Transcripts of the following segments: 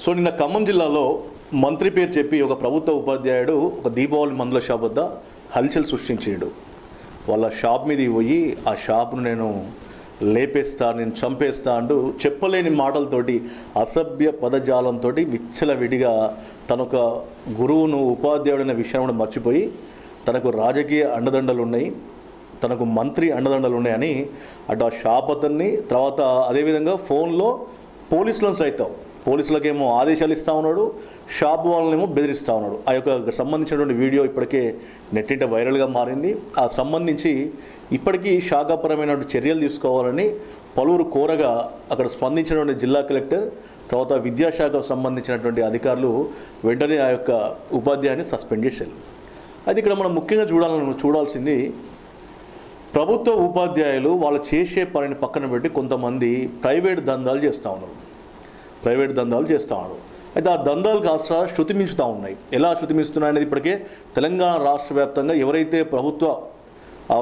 So నిన్న ఖమ్మం జిల్లాలో మంత్రి పేరు చెప్పి ఒక ప్రభుత్వ ఉపాధ్యాయుడు ఒక దీపావళి మందుల షాప్ వద్ద హల్చల్ సృష్టించాడు. వాళ్ళ షాప్ మీదకి పోయి ఆ షాప్ను నేను లేపేస్తా, నేను చంపేస్తా అంటూ చెప్పలేని మాటలతోటి అసభ్య పదజాలంతో విచ్చలవిడిగా తనొక గురువును ఉపాధ్యాయుడైన విషయం కూడా మర్చిపోయి తనకు రాజకీయ అండదండలు ఉన్నాయి, తనకు మంత్రి అండదండలు ఉన్నాయని అటు ఆ షాప్ అతన్ని తర్వాత అదేవిధంగా ఫోన్లో పోలీసులను సైతం పోలీసులకేమో ఆదేశాలు ఇస్తూ ఉన్నాడు, షాప్ వాళ్ళనేమో బెదిరిస్తూ ఉన్నాడు. ఆ యొక్క సంబంధించినటువంటి వీడియో ఇప్పటికే నెట్టింట వైరల్గా మారింది. ఆ సంబంధించి ఇప్పటికీ శాఖాపరమైన చర్యలు తీసుకోవాలని పలువురు కోరగా అక్కడ స్పందించినటువంటి జిల్లా కలెక్టర్ తర్వాత విద్యాశాఖకు సంబంధించినటువంటి అధికారులు వెంటనే ఆ యొక్క ఉపాధ్యాయుని సస్పెండ్ చేశారు. అయితే ఇక్కడ మనం ముఖ్యంగా చూడాల్సింది ప్రభుత్వ ఉపాధ్యాయులు వాళ్ళు చేసే పనిని పక్కన పెట్టి కొంతమంది ప్రైవేట్ దందాలు చేస్తూ ఉన్నారు. అయితే ఆ దందాలు కాస్త శృతిమించుతూ ఉన్నాయి. ఎలా శృతిమిస్తున్నాయి అనేది ఇప్పటికే తెలంగాణ రాష్ట్ర వ్యాప్తంగా ఎవరైతే ప్రభుత్వ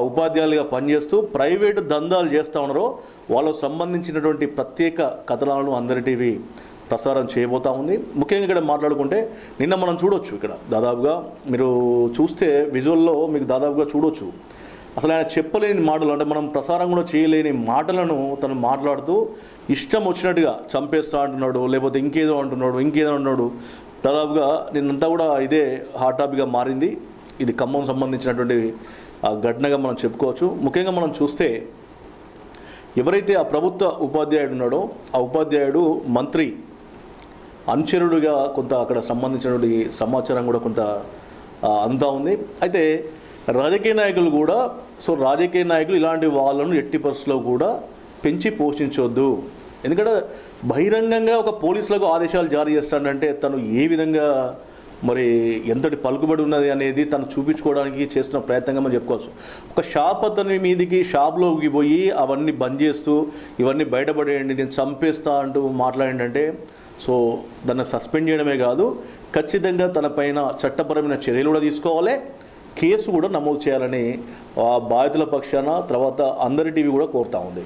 ఉపాధ్యాయులుగా పనిచేస్తూ ప్రైవేటు దందాలు చేస్తూ ఉన్నారో వాళ్ళకు సంబంధించినటువంటి ప్రత్యేక కథనాలను అందరి టీవీ ప్రసారం చేయబోతూ ఉంది. ముఖ్యంగా ఇక్కడ మాట్లాడుకుంటే నిన్న మనం చూడొచ్చు, ఇక్కడ దాదాపుగా మీరు చూస్తే విజువల్లో మీకు దాదాపుగా చూడొచ్చు అసలు ఆయన చెప్పలేని మాటలు, అంటే మనం ప్రసారం కూడా చేయలేని మాటలను తను మాట్లాడుతూ ఇష్టం వచ్చినట్టుగా చంపేస్తా అంటున్నాడు, లేకపోతే ఇంకేదో అంటున్నాడు. దాదాపుగా నిన్నంతా కూడా ఇదే హాట్ టాపిక్గా మారింది. ఇది ఖమ్మం సంబంధించినటువంటి ఘటనగా మనం చెప్పుకోవచ్చు. ముఖ్యంగా మనం చూస్తే ఎవరైతే ఆ ప్రభుత్వ ఉపాధ్యాయుడు ఉన్నాడో ఆ ఉపాధ్యాయుడు మంత్రి అనుచరుడుగా కొంత అక్కడ సంబంధించినటువంటి సమాచారం కూడా కొంత అంతా ఉంది. అయితే రాజకీయ నాయకులు కూడా రాజకీయ నాయకులు ఇలాంటి వాళ్ళను ఎట్టి పరిస్థితుల్లో కూడా పెంచి పోషించవద్దు. ఎందుకంటే బహిరంగంగా ఒక పోలీసులకు ఆదేశాలు జారీ చేస్తాడంటే తను ఏ విధంగా మరి ఎంతటి పలుకుబడి ఉన్నది అనేది తను చూపించుకోవడానికి చేస్తున్న ప్రయత్నంగా మనం చెప్పుకోవచ్చు. ఒక షాప్ అతని మీదికి షాప్లోకి పోయి అవన్నీ బంద్ చేస్తూ ఇవన్నీ బయటపడేయండి, నేను చంపేస్తా అంటూ మాట్లాడిందంటే దాన్ని సస్పెండ్ చేయడమే కాదు, ఖచ్చితంగా తన పైన చట్టపరమైన చర్యలు కూడా తీసుకోవాలి, కేసు కూడా నమోదు చేయాలని బాధితుల పక్షాన తర్వాత అందరి టీవీ కూడా కోరుతూ ఉంది.